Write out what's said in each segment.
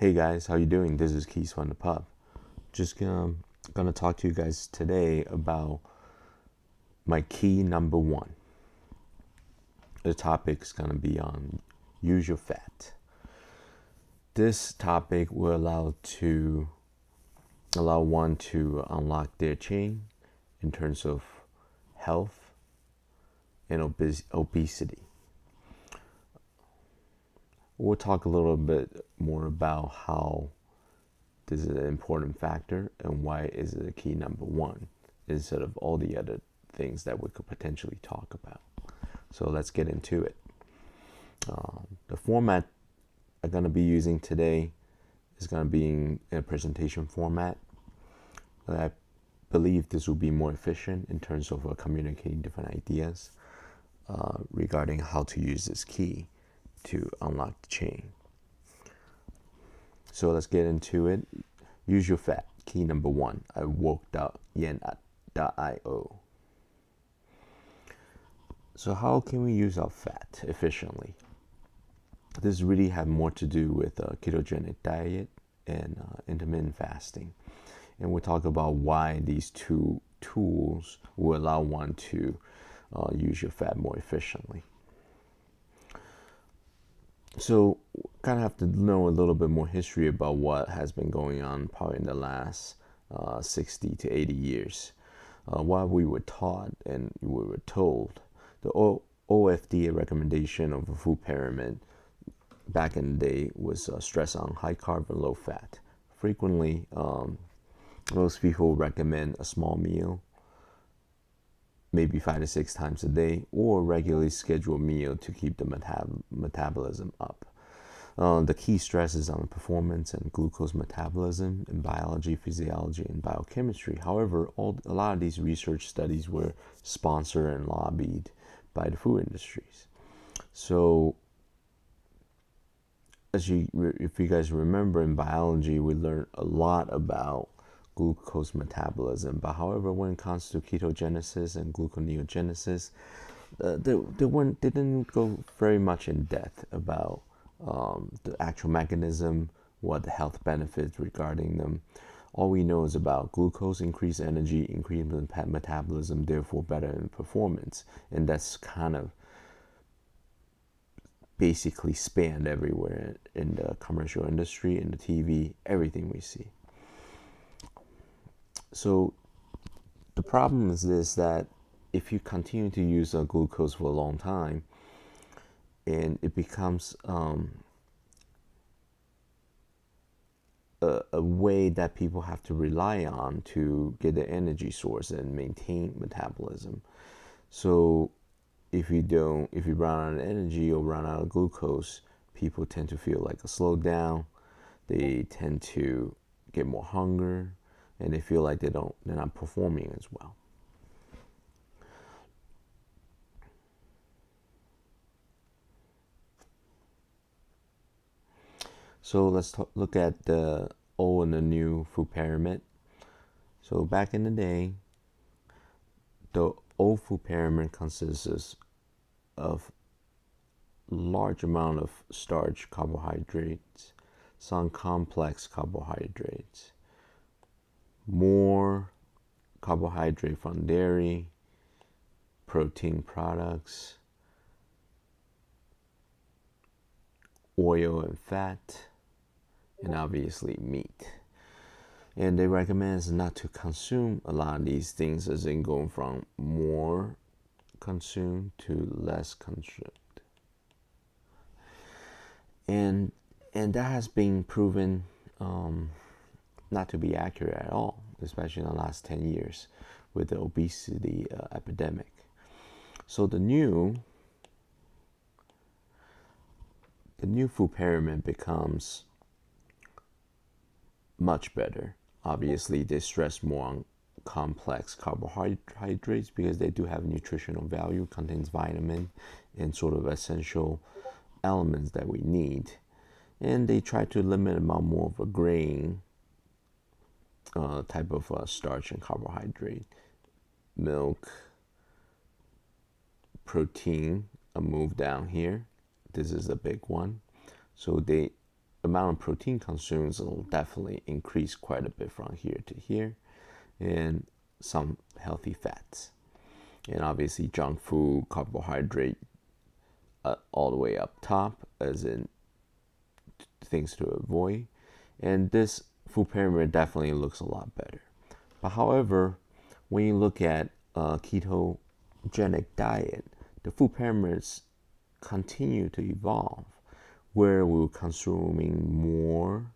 Hey guys, how you doing? This is Keys from the Pub. Just gonna talk to you guys today about my key number one. The topic's gonna be on use your fat. This topic will allow one to unlock their chain in terms of health and obesity. We'll talk a little bit more about how this is an important factor and why is it a key number one instead of all the other things that we could potentially talk about. So let's get into it. The format I'm going to be using today is going to be in a presentation format. I believe this will be more efficient in terms of communicating different ideas regarding how to use this key to unlock the chain. So let's get into it. Use your fat. Key number one. I woke.yen.io. So how can we use our fat efficiently? This really have more to do with a ketogenic diet and intermittent fasting. And we'll talk about why these two tools will allow one to use your fat more efficiently. So kind of have to know a little bit more history about what has been going on probably in the last 60 to 80 years. What we were taught and we were told, the OFD recommendation of a food pyramid back in the day was stress on high carb and low fat. Frequently, most people recommend a small meal, maybe 5 to 6 times a day, or regularly scheduled meal to keep the metabolism up. The key stress is on performance and glucose metabolism in biology, physiology, and biochemistry. However, a lot of these research studies were sponsored and lobbied by the food industries. So, if you guys remember in biology, we learned a lot about glucose metabolism. But however, when it comes to ketogenesis and gluconeogenesis, they didn't go very much in depth about the actual mechanism, what the health benefits regarding them. All we know is about glucose, increased energy, increased metabolism, therefore better in performance. And that's kind of basically spanned everywhere in the commercial industry, in the TV, everything we see. So the problem is this, that if you continue to use glucose for a long time, and it becomes a way that people have to rely on to get the energy source and maintain metabolism. So if you run out of energy or run out of glucose, people tend to feel like a slowdown. They tend to get more hunger, and they feel like they're not performing as well. So let's look at the old and the new food pyramid. So back in the day, the old food pyramid consists of large amount of starch, carbohydrates, some complex carbohydrates, more carbohydrate from dairy, protein products, oil and fat, and obviously meat. And they recommend us not to consume a lot of these things, as in going from more consumed to less consumed. And that has been proven not to be accurate at all, especially in the last 10 years with the obesity epidemic. So the new food pyramid becomes much better. Obviously, they stress more on complex carbohydrates because they do have nutritional value, contains vitamin and sort of essential elements that we need. And they try to limit amount more of a grain type of starch and carbohydrate. Milk, protein, a move down here. This is a big one. So they amount of protein consumed will definitely increase quite a bit from here to here, and some healthy fats. And obviously junk food, carbohydrate, all the way up top, as in things to avoid. And this food pyramid definitely looks a lot better. But however, when you look at a ketogenic diet, the food pyramids continue to evolve, where we're consuming more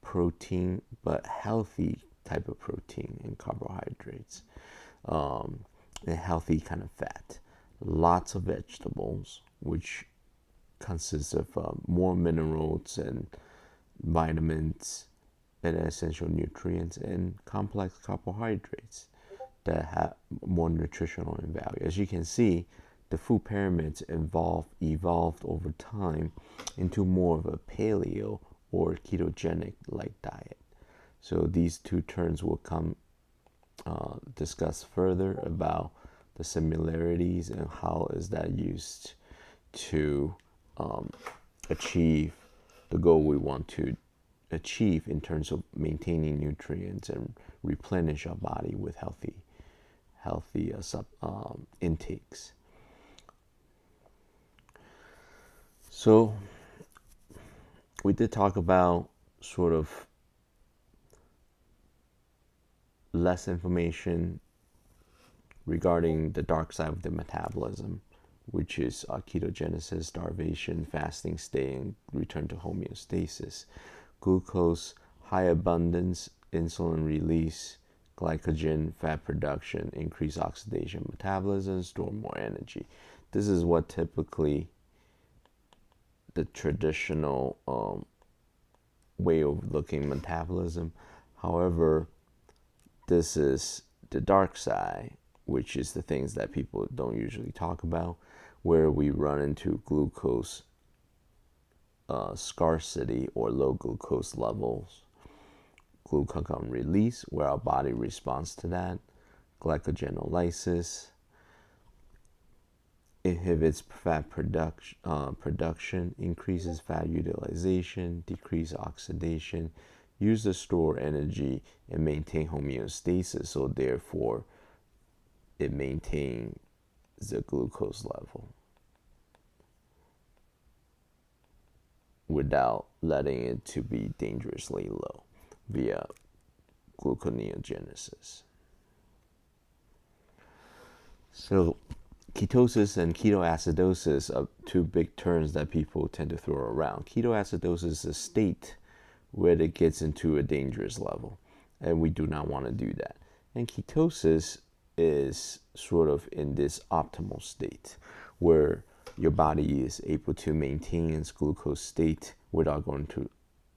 protein, but healthy type of protein and carbohydrates, and healthy kind of fat. Lots of vegetables, which consists of more minerals and vitamins and essential nutrients, and complex carbohydrates that have more nutritional value. As you can see, the food pyramids evolved over time into more of a paleo or ketogenic like diet. So these two terms will come discuss further about the similarities and how is that used to achieve the goal we want to achieve in terms of maintaining nutrients and replenish our body with healthy intakes. So we did talk about sort of less information regarding the dark side of the metabolism, which is ketogenesis, starvation, fasting state, and return to homeostasis. Glucose, high abundance, insulin release, glycogen, fat production, increase oxidation metabolism, store more energy. This is what typically the traditional way of looking metabolism. However, this is the dark side, which is the things that people don't usually talk about, where we run into glucose scarcity or low glucose levels, glucagon release, where our body responds to that, glycogenolysis, inhibits fat production, increases fat utilization, decrease oxidation, use to store energy, and maintain homeostasis. So therefore, it maintains the glucose level without letting it to be dangerously low via gluconeogenesis. So ketosis and ketoacidosis are two big terms that people tend to throw around. Ketoacidosis is a state where it gets into a dangerous level, and we do not want to do that. And ketosis is sort of in this optimal state where your body is able to maintain its glucose state without going to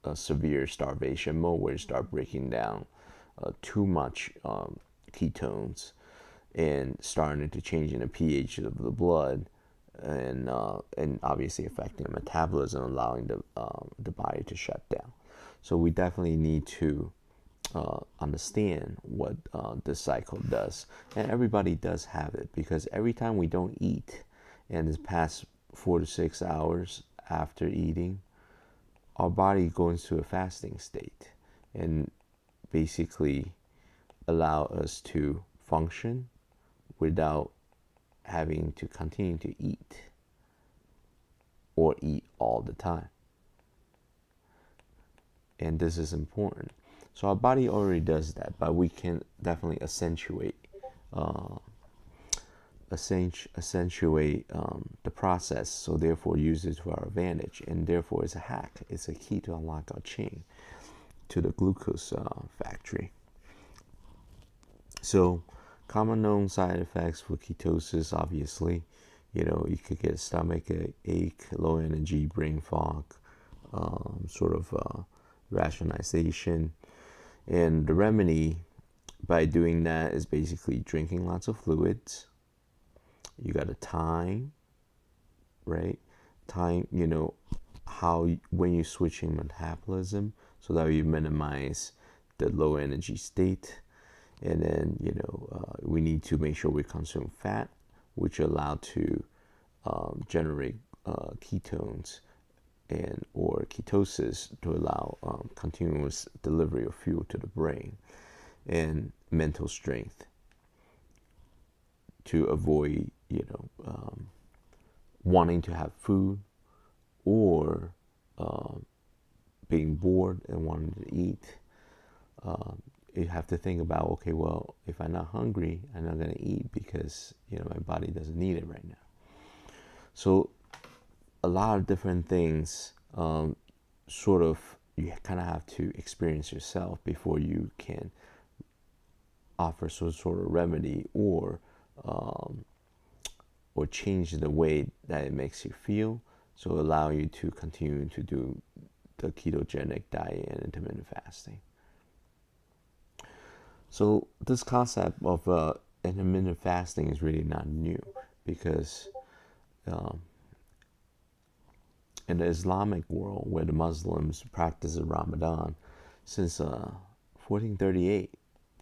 a severe starvation mode where you start breaking down too much ketones and starting to change in the pH of the blood, and obviously affecting the metabolism, allowing the body to shut down. So we definitely need to understand what this cycle does, and everybody does have it, because every time we don't eat and it's past 4 to 6 hours after eating, our body goes into a fasting state and basically allow us to function without having to continue to eat or eat all the time. And this is important. So our body already does that, but we can definitely accentuate the process, so therefore use it to our advantage, and therefore it's a hack. It's a key to unlock our chain to the glucose factory. So common known side effects for ketosis, obviously, you could get a stomach ache, low energy, brain fog, rationalization. And the remedy by doing that is basically drinking lots of fluids. You got to time, right? Time, how when you're switching metabolism, so that you minimize the low energy state. And then, we need to make sure we consume fat, which allow to generate ketones and or ketosis to allow continuous delivery of fuel to the brain, and mental strength to avoid, wanting to have food, or being bored and wanting to eat. You have to think about, okay, well, if I'm not hungry, I'm not going to eat because, my body doesn't need it right now. So a lot of different things, sort of, you kind of have to experience yourself before you can offer some sort of remedy or change the way that it makes you feel, so allow you to continue to do the ketogenic diet and intermittent fasting. So this concept of intermittent fasting is really not new, because in the Islamic world, where the Muslims practice Ramadan since 1438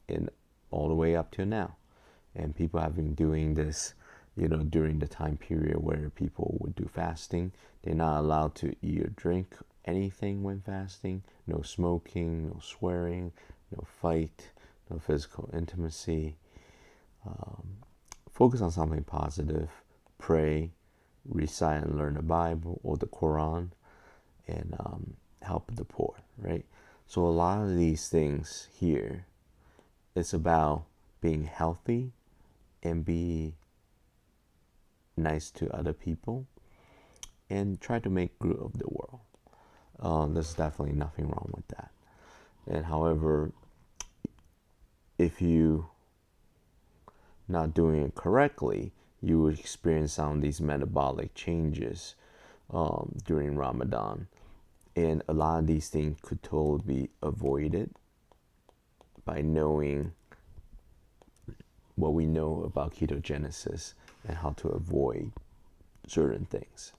and all the way up to now, and people have been doing this, during the time period where people would do fasting. They're not allowed to eat or drink anything when fasting. No smoking, no swearing, no fight, no physical intimacy. Focus on something positive. Pray, recite and learn the Bible or the Quran, and help the poor, right? So a lot of these things here, it's about being healthy and be nice to other people and try to make good of the world. There's definitely nothing wrong with that. And however, if you not doing it correctly, you would experience some of these metabolic changes during Ramadan. And a lot of these things could totally be avoided by knowing what we know about ketogenesis and how to avoid certain things.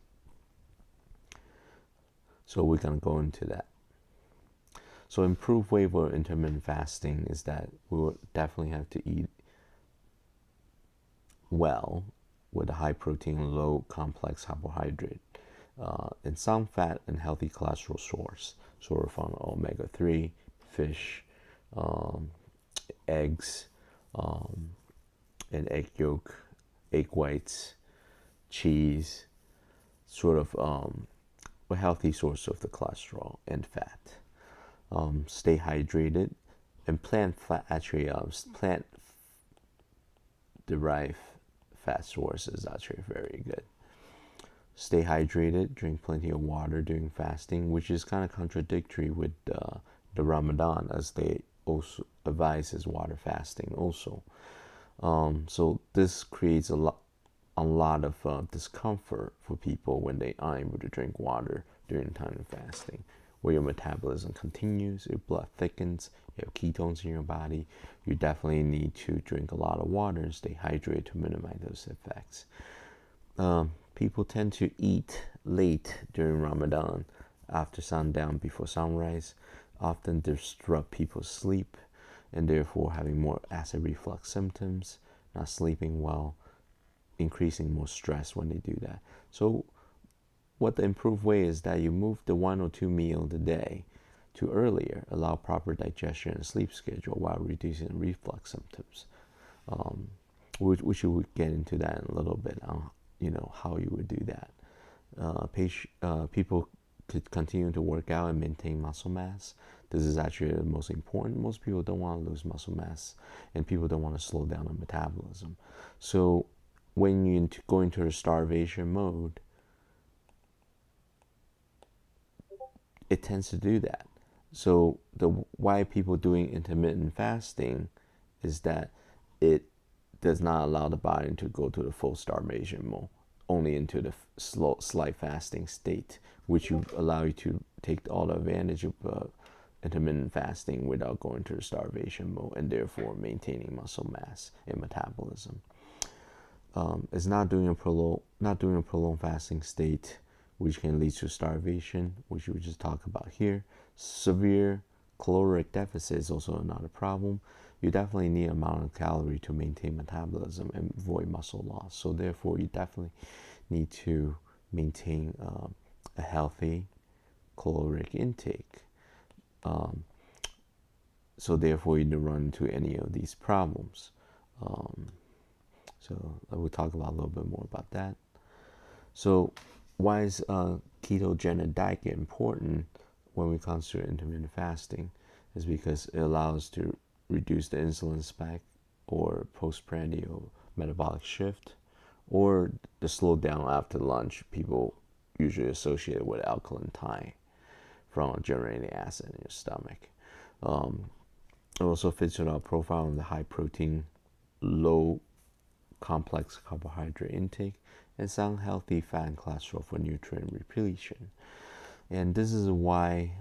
So we're going to go into that. So improved way for intermittent fasting is that we will definitely have to eat well with a high protein, low complex carbohydrate, and some fat and healthy cholesterol source, sort of from omega-3, fish, eggs, and egg yolk, egg whites, cheese, sort of a healthy source of the cholesterol and fat. Stay hydrated, and plant fat, actually plant derived fat sources actually very good. Stay hydrated, drink plenty of water during fasting, which is kind of contradictory with the Ramadan, as they also advises water fasting also. So this creates a lot of discomfort for people when they aren't able to drink water during the time of fasting, where your metabolism continues, your blood thickens, you have ketones in your body. You definitely need to drink a lot of water and stay hydrated to minimize those effects. People tend to eat late during Ramadan, after sundown, before sunrise, often disrupt people's sleep, and therefore having more acid reflux symptoms, not sleeping well, increasing more stress when they do that. So what the improved way is that you move the 1 or 2 meals a day to earlier, allow proper digestion and sleep schedule while reducing reflux symptoms. Which you would get into that in a little bit on, how you would do that. People could continue to work out and maintain muscle mass. This is actually the most important. Most people don't want to lose muscle mass, and people don't want to slow down their metabolism. So when you go into a starvation mode, it tends to do that. So why people doing intermittent fasting is that it does not allow the body to go to the full starvation mode, only into the slight fasting state, which will allow you to take all the advantage of intermittent fasting without going to the starvation mode, and therefore maintaining muscle mass and metabolism. It's not doing a prolonged fasting state, which can lead to starvation, which we just talked about here. Severe caloric deficit is also another problem. You definitely need an amount of calorie to maintain metabolism and avoid muscle loss. So therefore, you definitely need to maintain a healthy caloric intake. So therefore, you don't run into any of these problems. So we'll talk about a little bit more about that. So why is ketogenic diet important when we consider intermittent fasting? Is because it allows to reduce the insulin spike or postprandial metabolic shift, or the slowdown after lunch people usually associate with alkaline time from generating acid in your stomach. It also fits with our profile of the high protein, low complex carbohydrate intake, and some healthy fat and cholesterol for nutrient repletion. And this is why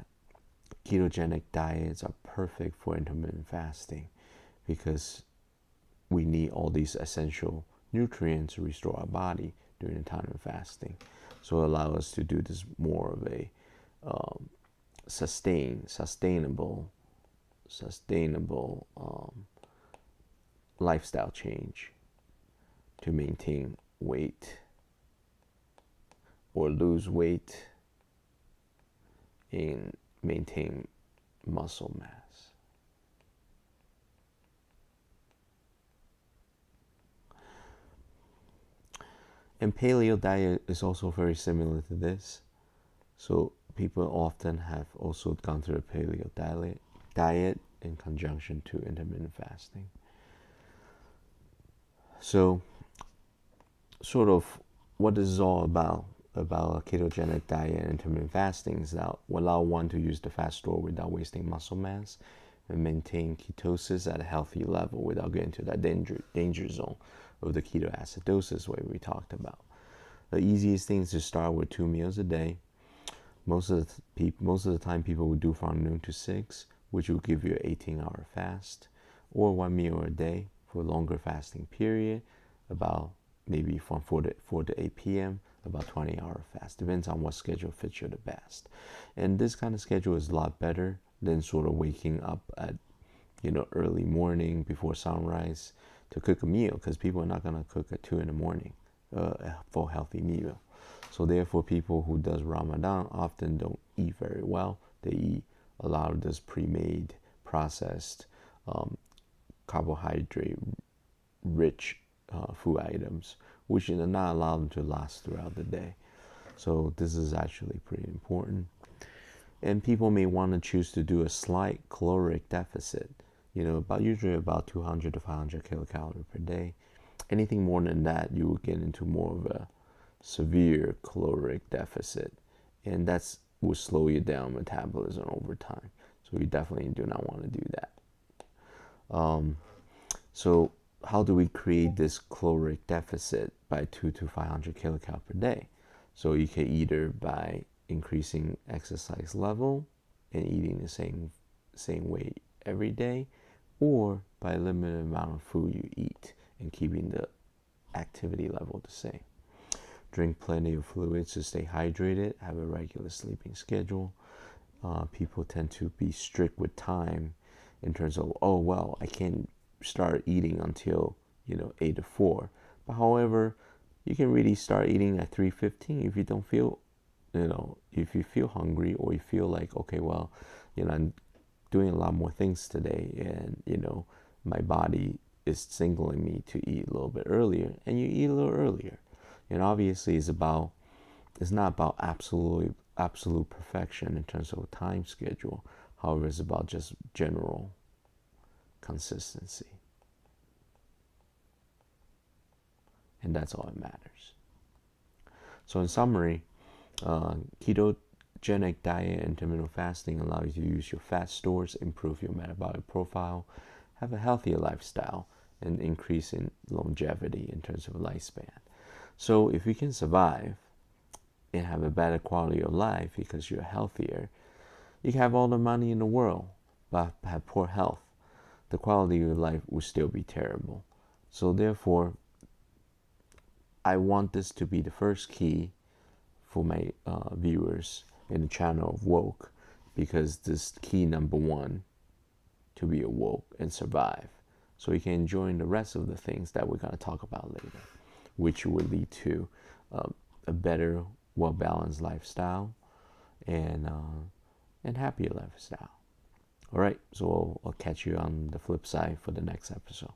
ketogenic diets are perfect for intermittent fasting, because we need all these essential nutrients to restore our body during the time of fasting. So it allows us to do this more of a sustainable lifestyle change to maintain weight or lose weight and maintain muscle mass. And paleo diet is also very similar to this. So people often have also gone through a paleo diet in conjunction to intermittent fasting. So sort of what this is all about a ketogenic diet and intermittent fasting is that allow one to use the fat store without wasting muscle mass and maintain ketosis at a healthy level without getting to that danger zone of the ketoacidosis way we talked about. The easiest thing is to start with 2 meals a day. Most of the time people will do from noon to 6, which will give you an 18-hour fast, or 1 meal a day for a longer fasting period, about maybe from 4 to 8 p.m., about 20-hour fast. Depends on what schedule fits you the best. And this kind of schedule is a lot better than sort of waking up at early morning before sunrise to cook a meal, because people are not going to cook at 2 in the morning a full healthy meal. So therefore, people who does Ramadan often don't eat very well. They eat a lot of this pre-made, processed, carbohydrate-rich food items, which do not allow them to last throughout the day. So this is actually pretty important. And people may want to choose to do a slight caloric deficit, usually about 200 to 500 kilocalories per day. Anything more than that, you will get into more of a severe caloric deficit, and that will slow you down metabolism over time. So you definitely do not want to do that. So how do we create this caloric deficit by 200 to 500 kilocalories per day? So you can either by increasing exercise level and eating the same way every day, or by limiting the amount of food you eat and keeping the activity level the same. Drink plenty of fluids to stay hydrated, have a regular sleeping schedule. People tend to be strict with time in terms of, I can't start eating until 8 to 4. But however, you can really start eating at 3:15 if you don't feel, if you feel hungry, or you feel like, I'm doing a lot more things today, and my body is signaling me to eat a little bit earlier, and you eat a little earlier. And obviously it's not about absolute perfection in terms of a time schedule. However, it's about just general consistency. And that's all that matters. So in summary, ketogenic diet and intermittent fasting allow you to use your fat stores, improve your metabolic profile, have a healthier lifestyle, and increase in longevity in terms of lifespan. So if you can survive and have a better quality of life because you're healthier, you can have all the money in the world but have poor health. The quality of your life will still be terrible. So therefore, I want this to be the first key for my viewers in the channel of Woke, because this key number one to be awoke and survive, so you can enjoy the rest of the things that we're going to talk about later, which will lead to a better, well-balanced lifestyle and happier lifestyle. All right, so I'll catch you on the flip side for the next episode.